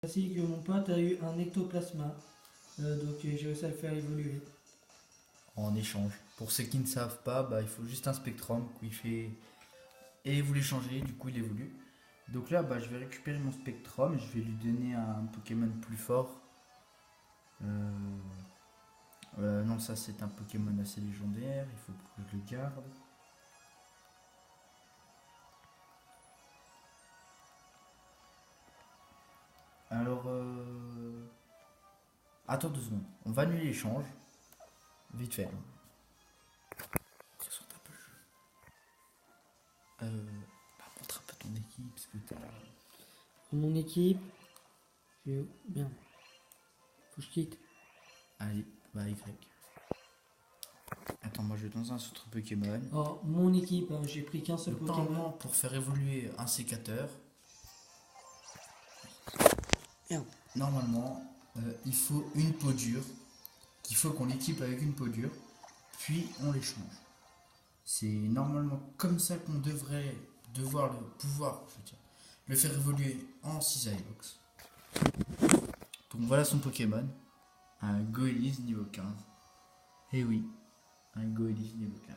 Ainsi que mon pote a eu un ectoplasma, donc j'ai réussi à le faire évoluer. En échange. Pour ceux qui ne savent pas, bah, il faut juste un spectrum qui fait. Et vous l'échangez, du coup il évolue. Donc là, bah, je vais récupérer mon spectrum, je vais lui donner un Pokémon plus fort. Euh, non, ça c'est un Pokémon assez légendaire, il faut que je le garde. Alors, attends 2 secondes, on va annuler l'échange. Vite fait. Présente un peu le jeu. Bah, montre un peu ton équipe, parce que t'as. Mon équipe, bien, faut que je quitte. Allez, bah Y. Attends, moi je vais dans un autre Pokémon. Oh, mon équipe, hein, j'ai pris qu'un seul Donc, Pokémon. normalement, pour faire évoluer un sécateur, Merde. normalement, il faut une peau dure, qu'il faut qu'on l'équipe avec une peau dure, puis on l'échange. C'est normalement comme ça qu'on devrait devoir le pouvoir, je veux dire, le faire évoluer en Cisaillox. Donc voilà son Pokémon, un Goélis niveau 15. Eh oui, un Goélis niveau 15.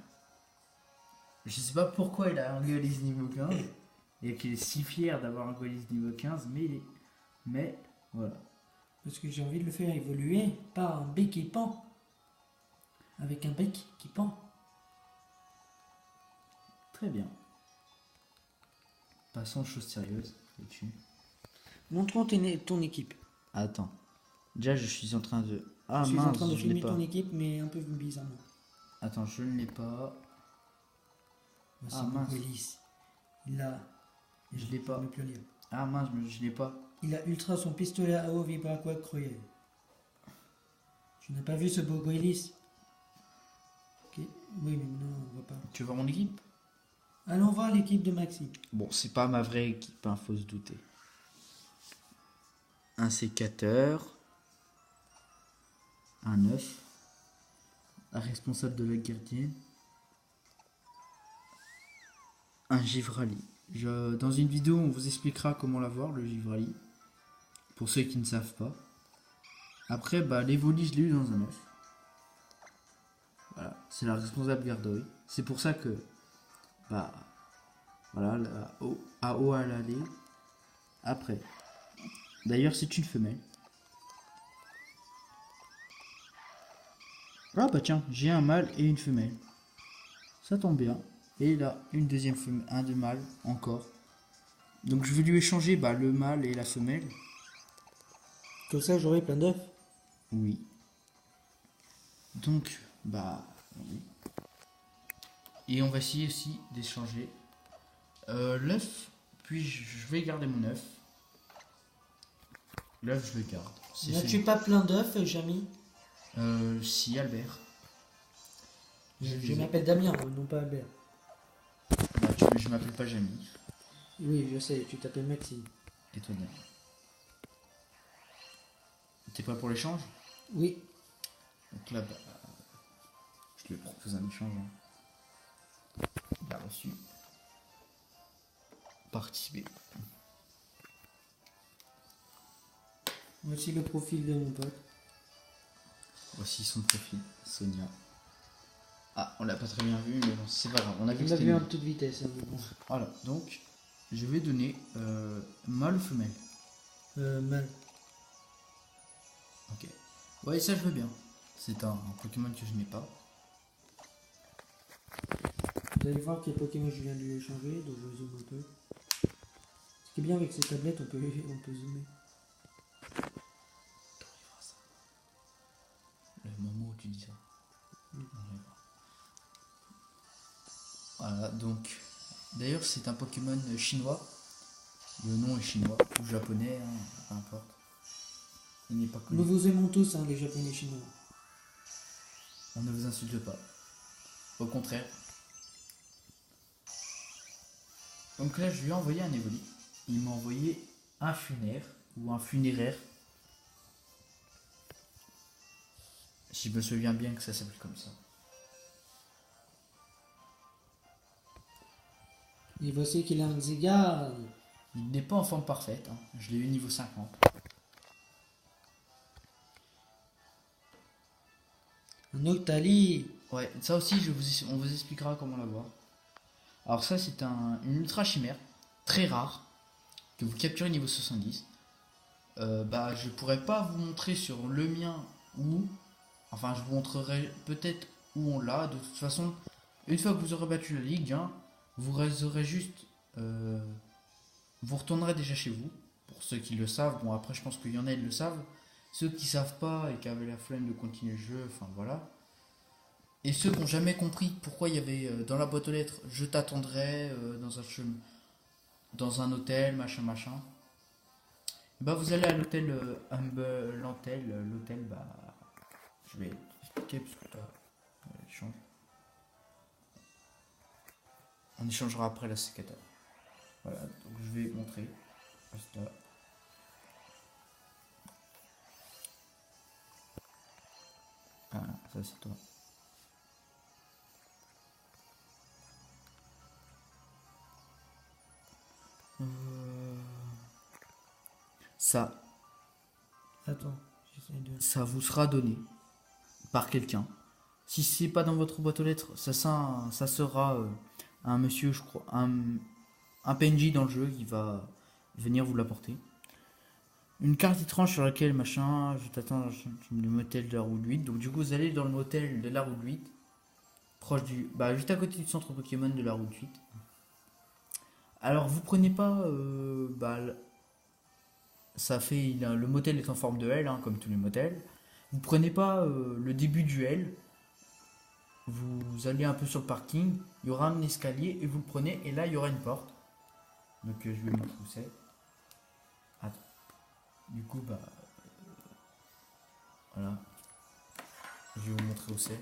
Je sais pas pourquoi il a un Goélis niveau 15 et qu'il est si fier d'avoir un Goélis niveau 15, mais voilà. Parce que j'ai envie de le faire évoluer par un bec qui pend. Avec un bec qui pend. Très bien. Passons aux choses sérieuses. Montrons ton équipe. Attends. Déjà, je suis en train de. Ah je suis mince, en train de je l'ai filmer pas. ton équipe, mais un peu bizarrement. Attends, je ne l'ai pas. Voici Ah, mince. Goélis. Il a. Je l'ai pas. ne peux plus lire. Ah mince, je l'ai pas. Il a ultra son pistolet à eau vibraquois cruel. Tu n'as pas vu ce beau Goélis? Ok. Oui, mais non, on voit pas. Tu veux voir mon équipe? Allons voir l'équipe de Maxi. Bon, c'est pas ma vraie équipe, hein, faut se douter. Un sécateur. Un œuf. Un responsable de la gardienne. Un Givrali. Dans une vidéo, on vous expliquera comment l'avoir, le Givrali. Pour ceux qui ne savent pas. Après, bah, l'Evoli, je l'ai eu dans un œuf. Voilà, c'est la responsable garderie. C'est pour ça que, bah, voilà, à eau à l'aller. Après, d'ailleurs, c'est une femelle. Ah bah tiens, j'ai un mâle et une femelle. Ça tombe bien. Et là, une deuxième femelle, un de mâle encore. Donc je vais lui échanger bah, le mâle et la femelle. Comme ça, j'aurai plein d'œufs. Oui. Donc, bah, oui. Et on va essayer aussi d'échanger l'œuf. Puis je vais garder mon œuf. L'œuf, je le garde. N'as-tu pas plein d'œufs, Jamy? Si, Albert. Je m'appelle Damien, non pas Albert. Bah, je m'appelle pas Jamie. Oui, je sais, tu t'appelles Maxime. Et toi, Damien. T'es pas pour l'échange? Oui. Donc là, bah, je lui propose un échange. Hein. Il a reçu. Participer. Voici le profil de mon pote. Voici son profil, Sonia. Ah, on l'a pas très bien vu, mais bon, c'est pas grave. On a vu On que l'a c'était vu une- en toute vitesse. Hein, mais bon. Voilà, donc, je vais donner mâle ou femelle. Mal. Ok. Ouais, ça je veux bien. C'est un Pokémon que je n'ai pas. Vous allez voir quel Pokémon je viens de lui échanger, donc je zoome un peu. Ce qui est bien avec ces tablettes, on peut zoomer. Le moment où tu dis ça. Voilà, donc. D'ailleurs, c'est un Pokémon chinois. Le nom est chinois ou japonais, hein, peu importe. Il n'est pas connu. Nous vous aimons tous, hein, les Japonais chinois. On ne vous insulte pas. Au contraire. Donc là, je lui ai envoyé un Evoli. Il m'a envoyé un funaire ou un funéraire. Si je me souviens bien que ça s'appelle comme ça. Et voici qu'il a un Zygarde. Il n'est pas en forme parfaite. Hein. Je l'ai eu niveau 50. Un Octali. Ouais, ça aussi, on vous expliquera comment l'avoir. Alors ça, c'est une ultra chimère, très rare, que vous capturez niveau 70. Bah, je pourrais pas vous montrer sur le mien où. Enfin, je vous montrerai peut-être où on l'a. De toute façon, une fois que vous aurez battu la ligue, hein, vous aurez juste. Vous retournerez déjà chez vous. Pour ceux qui le savent, bon, après, je pense qu'il y en a, ils le savent. Ceux qui savent pas et qui avaient la flemme de continuer le jeu, enfin voilà. Et ceux qui n'ont jamais compris pourquoi il y avait dans la boîte aux lettres je t'attendrai dans un hôtel, machin machin. Bah vous allez à l'hôtel l'hôtel, bah je vais expliquer parce que toi échange. On échangera après la sécata. Voilà, donc je vais montrer. Reste. Ah, ça c'est toi. Ça, Attends, j'essaie de. ça vous sera donné par quelqu'un. Si c'est pas dans votre boîte aux lettres, ça sera un monsieur, je crois, un PNJ dans le jeu qui va venir vous l'apporter. Une carte étrange sur laquelle, machin, je t'attends dans le motel de la route 8. Donc du coup, vous allez dans le motel de la route 8, proche du... Bah, juste à côté du centre Pokémon de la route 8. Alors, vous prenez pas... ça fait... Le motel est en forme de L, hein, comme tous les motels. Vous prenez pas le début du L. Vous allez un peu sur le parking. Il y aura un escalier et vous le prenez. Et là, il y aura une porte. Donc, je vais montrer où c'est. Attends. Du coup, bah... voilà. Je vais vous montrer où c'est.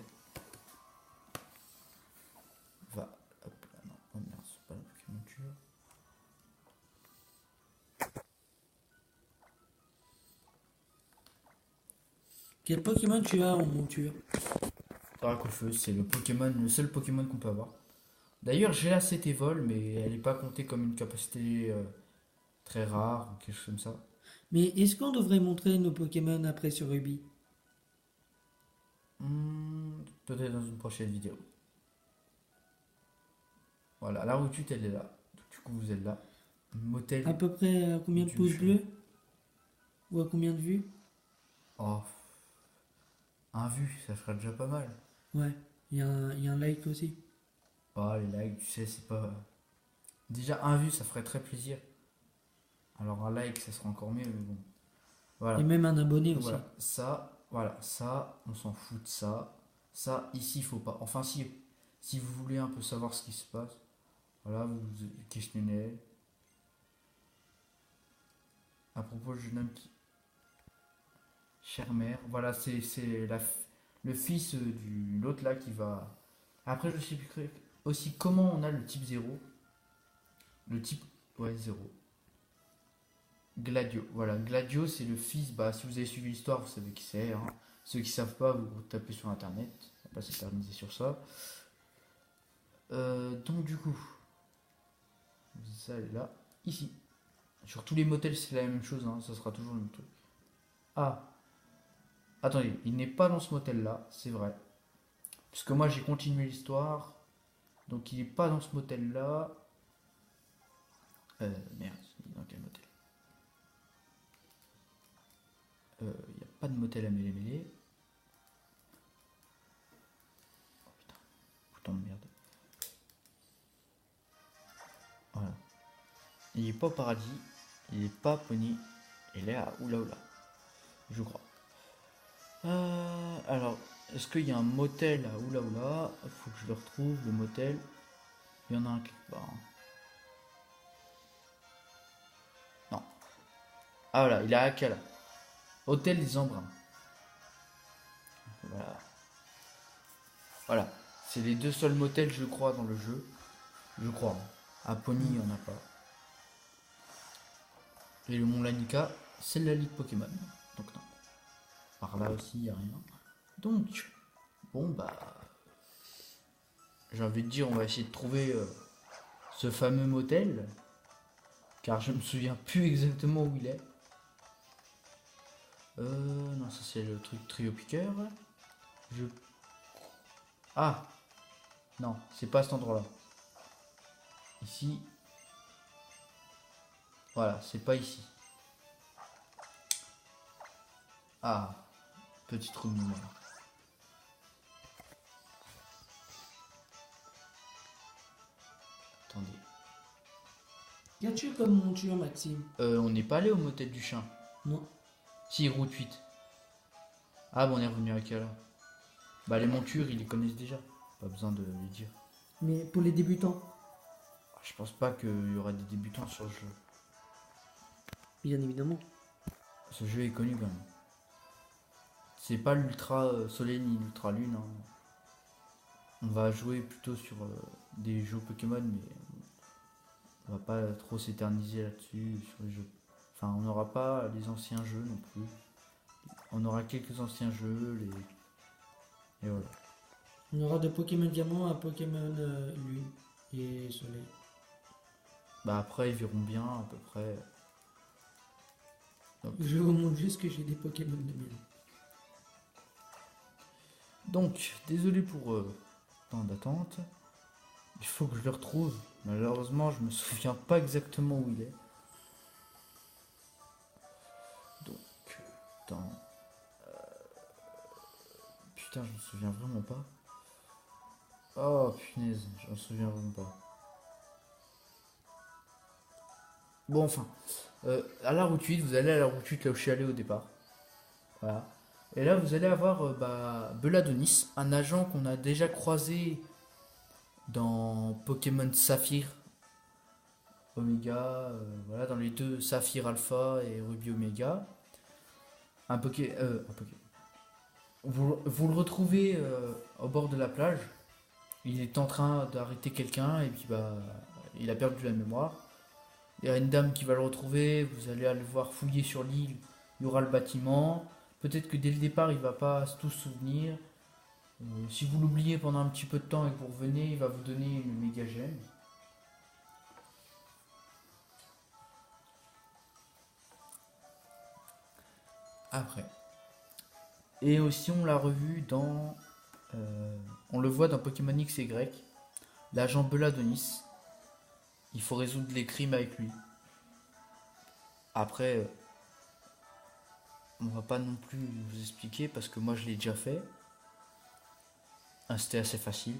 Va. Hop là, non. Oh merde, c'est pas la Pokémon monture. Quel Pokémon tu as en monture? Dracofeu, c'est le seul Pokémon qu'on peut avoir. D'ailleurs, j'ai la 7 Evol, mais elle n'est pas comptée comme une capacité très rare ou quelque chose comme ça. Mais est-ce qu'on devrait montrer nos Pokémon après sur Ruby? Peut-être dans une prochaine vidéo. Voilà, la route 8, elle est là. Donc, du coup, vous êtes là. Motel. À peu près à combien de pouces bleus? Ou à combien de vues? Oh, un vu, ça ferait déjà pas mal. Ouais, il y a un like aussi. Oh, les likes, tu sais, c'est pas. Déjà, un vu, ça ferait très plaisir. Alors, un like, ça serait encore mieux, mais bon. Voilà. Et même un abonné Donc, aussi. voilà, ça, on s'en fout de ça. Ça, ici, il faut pas. Enfin, si vous voulez un peu savoir ce qui se passe, voilà, vous questionnez. À propos du jeune homme qui. Chère mère, voilà, le fils du l'autre là qui va. Après, je sais plus aussi comment on a le type 0. Le type. Ouais, 0. Gladio. Voilà, Gladio, c'est le fils. Bah, si vous avez suivi l'histoire, vous savez qui c'est. Hein. Ceux qui savent pas, vous tapez sur internet. On va pas s'éterniser sur ça. Donc, du coup, ça elle est là. Ici. Sur tous les motels, c'est la même chose. Hein, ça sera toujours le même truc. Ah, attendez, il n'est pas dans ce motel là, c'est vrai. Parce que moi j'ai continué l'histoire. Donc il n'est pas dans ce motel là. Merde, il est dans quel motel? Il n'y a pas de motel à mêler. Oh putain, bouton de merde. Voilà. Il n'est pas au paradis, il n'est pas à Pony, il est à Oula Oula. Je crois. Alors, est-ce qu'il y a un motel à Oula Oula? Il faut que je le retrouve, le motel. Il y en a un quelque part. Non. Ah voilà, il est à Akala. Hôtel des Embruns. Voilà. Voilà. C'est les deux seuls motels, je crois, dans le jeu. Je crois. À Pony, il n'y en a pas. Et le Mont Lanica, c'est la Ligue Pokémon. Donc non. Par là aussi, il n'y a rien. Donc, bon bah... J'ai envie de dire, on va essayer de trouver ce fameux motel. Car je me souviens plus exactement où il est. Non, ça c'est le truc trio piqueur. Ah, non, c'est pas cet endroit-là. Ici. Voilà, c'est pas ici. Ah, petit trou de mémoire. Attendez. Qu'as-tu comme monture, Maxime? On n'est pas allé au motel du chien. Non. Si, route 8. Ah bon, on est revenu à quelle heure? Bah les montures, ils les connaissent déjà. Pas besoin de les dire. Mais pour les débutants, Je pense pas qu'il y aura des débutants sur le jeu. bien évidemment. Ce jeu est connu quand même. C'est pas l'ultra soleil ni l'ultra lune. Hein. On va jouer plutôt sur des jeux Pokémon, mais on va pas trop s'éterniser là-dessus sur les jeux. Enfin, on n'aura pas les anciens jeux non plus. On aura quelques anciens jeux, et voilà. On aura de Pokémon Diamant à Pokémon Lune et Soleil. Bah après, ils verront bien à peu près. Je vous montre juste que j'ai des Pokémon de mienne. Donc, désolé pour temps d'attente. Il faut que je le retrouve. Malheureusement, je me souviens pas exactement où il est. Donc, attends. Putain, je me souviens vraiment pas. Oh punaise, je me souviens vraiment pas. Bon, enfin. À la route 8, vous allez à la route 8 là où je suis allé au départ. Voilà. Et là, vous allez avoir Beladonis, un agent qu'on a déjà croisé dans Pokémon Saphir Omega, voilà, dans les deux Saphir Alpha et Ruby Omega. Un Poké. Vous le retrouvez au bord de la plage. Il est en train d'arrêter quelqu'un et puis il a perdu la mémoire. Il y a une dame qui va le retrouver. Vous allez aller le voir fouiller sur l'île. Il y aura le bâtiment. Peut-être que dès le départ, il va pas tout se souvenir. Si vous l'oubliez pendant un petit peu de temps et que vous revenez, il va vous donner une méga gemme. Après. Et aussi, on l'a revu dans. On le voit dans Pokémon X et Y. L'agent Beladonis. Il faut résoudre les crimes avec lui. Après, on va pas non plus vous expliquer parce que moi je l'ai déjà fait. C'était assez facile.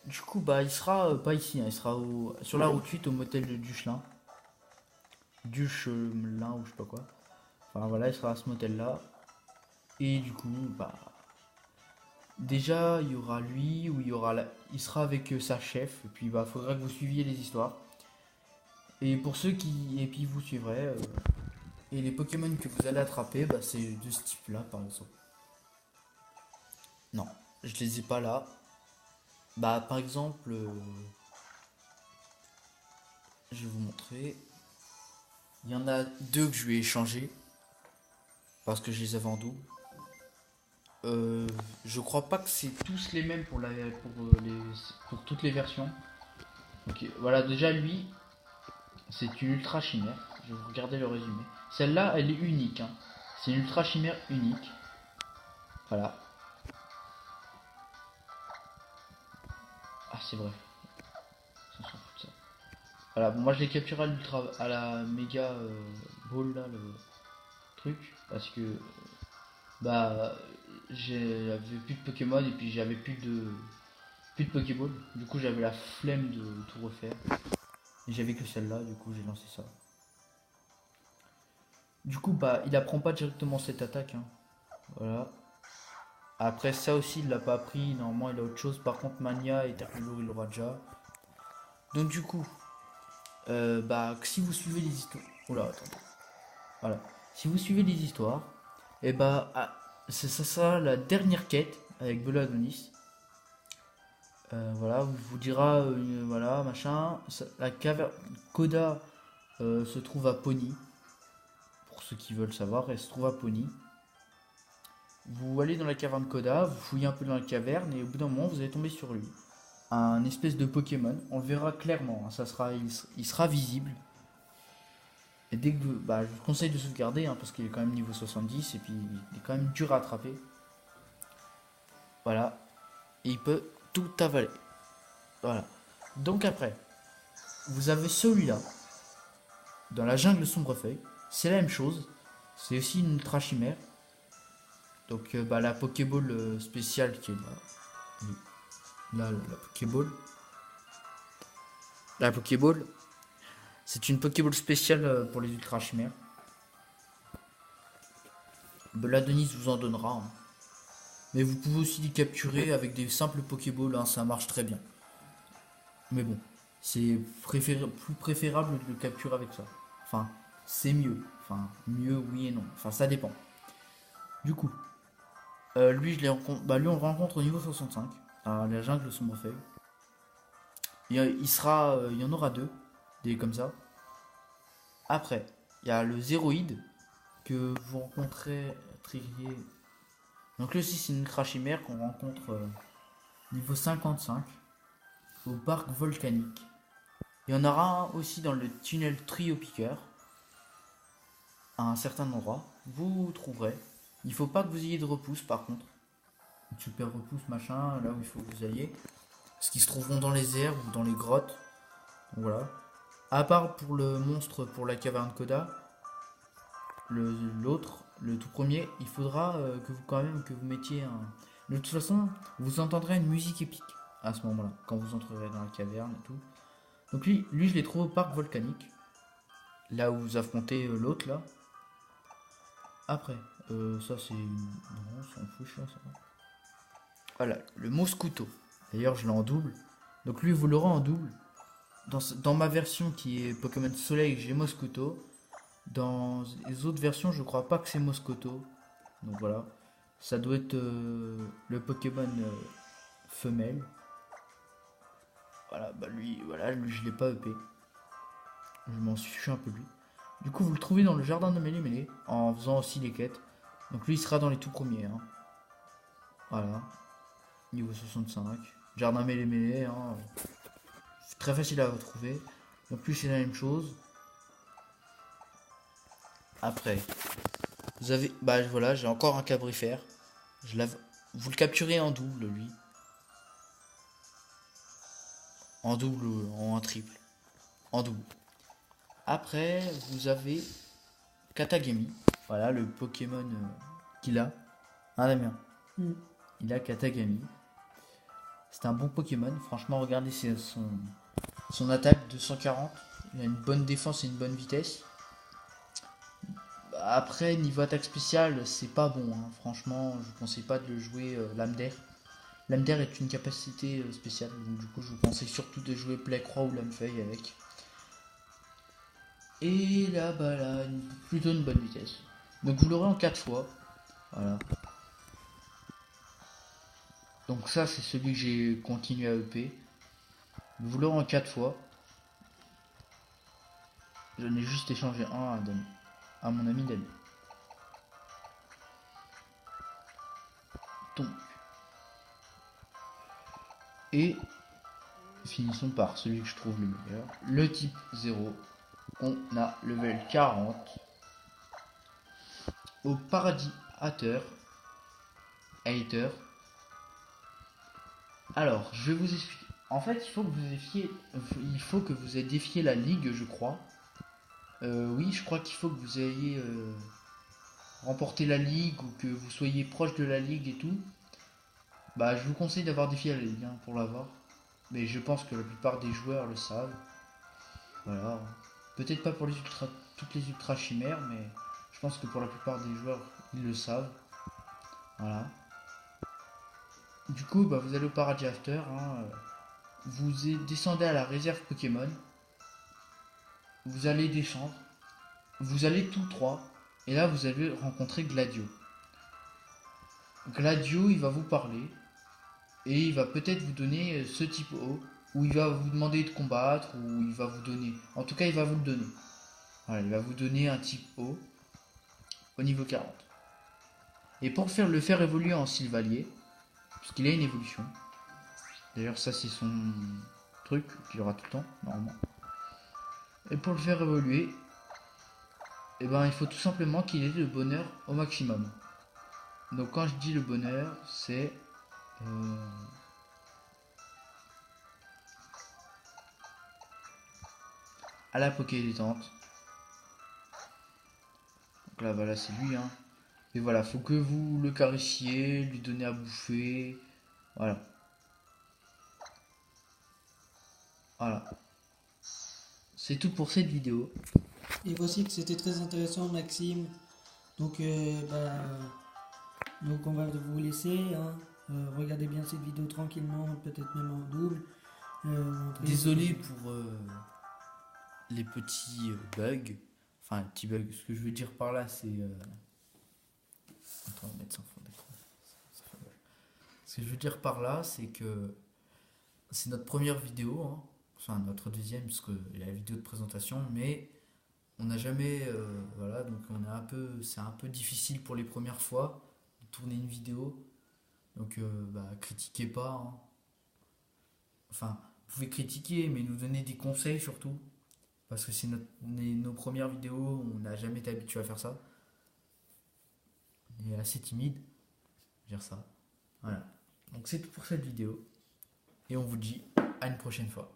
Du coup, il sera pas ici, hein, il sera sur la route 8 au motel de Duchelin. Duchelin ou je sais pas quoi. Enfin voilà, il sera à ce motel là. Et du coup, déjà il y aura lui ou il sera avec sa chef. Et puis faudra que vous suiviez les histoires. Et pour ceux qui. Et puis vous suivrez. Et les Pokémon que vous allez attraper, c'est de ce type là par exemple. Non, je les ai pas là. Par exemple, je vais vous montrer. Il y en a deux que je vais échanger parce que je les avais en double. Je crois pas que c'est tous les mêmes pour toutes les versions. Ok, voilà, déjà lui, c'est une ultra chimère. Je vais vous regarder le résumé. Celle-là, elle est unique. Hein. C'est une ultra chimère unique. Voilà. Ah, c'est vrai. Ça s'en fout de ça. Voilà, bon, moi je l'ai capturé à l'ultra, à la méga ball là, le truc, parce que j'avais plus de Pokémon et puis j'avais plus de Pokéball. Du coup j'avais la flemme de tout refaire. Et j'avais que celle-là, du coup j'ai lancé ça. Du coup il apprend pas directement cette attaque. Hein. Voilà. Après ça aussi il l'a pas appris, normalement il a autre chose. Par contre Mania et Terpelure il l'aura déjà. Donc du coup, si vous suivez les histoires. Oula, attends. Voilà. Si vous suivez les histoires, et ça sera la dernière quête avec Beladonis. Voilà, vous dira voilà, machin. La caverne Koda se trouve à Pony. Pour ceux qui veulent savoir, elle se trouve à Pony. Vous allez dans la caverne Koda, vous fouillez un peu dans la caverne et au bout d'un moment vous allez tomber sur lui. Un espèce de Pokémon, on le verra clairement, hein, il sera visible. Et dès que je vous conseille de sauvegarder parce qu'il est quand même niveau 70 et puis il est quand même dur à attraper. Voilà. Et il peut tout avaler. Voilà. Donc après, vous avez celui-là, dans la jungle Sombrefeuille. C'est la même chose. C'est aussi une ultra chimère. Donc la Pokéball spéciale qui est là. Là, la Pokéball. La Pokéball, c'est une Pokéball spéciale pour les ultra chimères. La Denise vous en donnera. Hein. Mais vous pouvez aussi les capturer avec des simples Pokéballs, hein, ça marche très bien. Mais bon, c'est plus préférable de le capturer avec ça. Enfin, c'est mieux. Enfin, mieux, oui et non. Enfin, ça dépend. Du coup, lui, je l'ai rencontré. Lui, on le rencontre au niveau 65, à la jungle Sombrefeuille. Il y en aura deux, des comme ça. Après, il y a le Zéroïde que vous rencontrez. Donc là aussi, c'est une crachimère qu'on rencontre niveau 55 au parc volcanique. Il y en aura un aussi dans le tunnel Trio Piqueur à un certain endroit. Vous trouverez. Il faut pas que vous ayez de repousse par contre. Une super repousse machin, là où il faut que vous ayez. Parce qu'ils se trouveront dans les airs ou dans les grottes. Donc voilà. À part pour le monstre pour la caverne Koda, l'autre, le tout premier, il faudra que vous quand même que vous mettiez un. De toute façon, vous entendrez une musique épique à ce moment-là, quand vous entrerez dans la caverne et tout. Donc lui je l'ai trouvé au parc volcanique, là où vous affrontez l'autre là. Après, ça c'est non, on s'en fout ça. Voilà, le Mosquito. D'ailleurs, je l'ai en double. Donc lui, vous l'aurez en double. Dans ma version qui est Pokémon Soleil, j'ai Mosquito. Dans les autres versions, je crois pas que c'est Mosquito. Donc voilà. Ça doit être le Pokémon femelle. Voilà, lui, je l'ai pas EP. Je m'en suis fichu un peu de lui. Du coup, vous le trouvez dans le jardin de Mêlée Mêlée, en faisant aussi les quêtes. Donc lui, il sera dans les tout premiers. Hein. Voilà. Niveau 65. Jardin Mêlée Mêlée. Hein. C'est très facile à retrouver. Donc lui, c'est la même chose. Après, vous avez... voilà, j'ai encore un cabrifère. Vous le capturez en double, lui. En double ou en triple. En double. Après, vous avez Katagami. Voilà, le Pokémon qu'il a. Ah, Damien. Il a Katagami. C'est un bon Pokémon. Franchement, regardez son attaque 240. Il a une bonne défense et une bonne vitesse. Après, niveau attaque spéciale, c'est pas bon. Hein. Franchement, je ne conseille pas de le jouer Lame d'air. Lame d'air est une capacité spéciale. Donc, du coup, je vous conseille surtout de jouer Plaie Croix ou Lame Feuille avec. Et là, plutôt une bonne vitesse. Donc, vous l'aurez en 4 fois. Voilà. Donc, ça, c'est celui que j'ai continué à EP. Vous l'aurez en 4 fois. J'en ai juste échangé un à mon ami Dani. Donc. Et finissons par celui que je trouve le meilleur. Le type 0. On a level 40. Au paradis Hater. Alors, je vais vous expliquer. En fait, il faut que vous ayez défié la ligue, je crois. Oui, je crois qu'il faut que vous ayez remporté la ligue ou que vous soyez proche de la ligue et tout. Je vous conseille d'avoir défié la ligue hein, pour l'avoir. Mais je pense que la plupart des joueurs le savent. Voilà. Peut-être pas pour toutes les ultra chimères, mais je pense que pour la plupart des joueurs, ils le savent. Voilà. Du coup, vous allez au Paradis After. Hein, vous descendez à la réserve Pokémon. Vous allez descendre. Vous allez tous trois. Et là, vous allez rencontrer Gladio. Gladio, il va vous parler. Et il va peut-être vous donner ce type O. Ou il va vous demander de combattre. Ou il va vous donner. En tout cas, il va vous le donner. Voilà, il va vous donner un type O. Au niveau 40. Et pour le faire évoluer en Sylvalier. Parce qu'il a une évolution. D'ailleurs, ça, c'est son truc qu'il aura tout le temps, normalement. Et pour le faire évoluer, il faut tout simplement qu'il ait le bonheur au maximum. Donc quand je dis le bonheur, c'est à la Poké Détente. Donc là, voilà, c'est lui. Hein. Et voilà, faut que vous le carissiez, lui donnez à bouffer. Voilà. Voilà. C'est tout pour cette vidéo. Et voici que c'était très intéressant, Maxime. Donc, donc on va vous laisser. Hein. Regardez bien cette vidéo tranquillement, peut-être même en double. Désolé pour les petits bugs. Enfin, les petits bugs. Ce que je veux dire par là, c'est... Attends, on va mettre ça en fond d'écran. Ce que je veux dire par là, c'est que c'est notre première vidéo. Hein. Enfin, notre deuxième, parce qu'il y a la vidéo de présentation, mais on n'a jamais... voilà, donc on est un peu... C'est un peu difficile pour les premières fois de tourner une vidéo. Donc, critiquez pas. Hein. Enfin, vous pouvez critiquer, mais nous donner des conseils surtout. Parce que c'est nos premières vidéos, on n'a jamais été habitué à faire ça. On est assez timide, dire ça. Voilà. Donc c'est tout pour cette vidéo. Et on vous dit à une prochaine fois.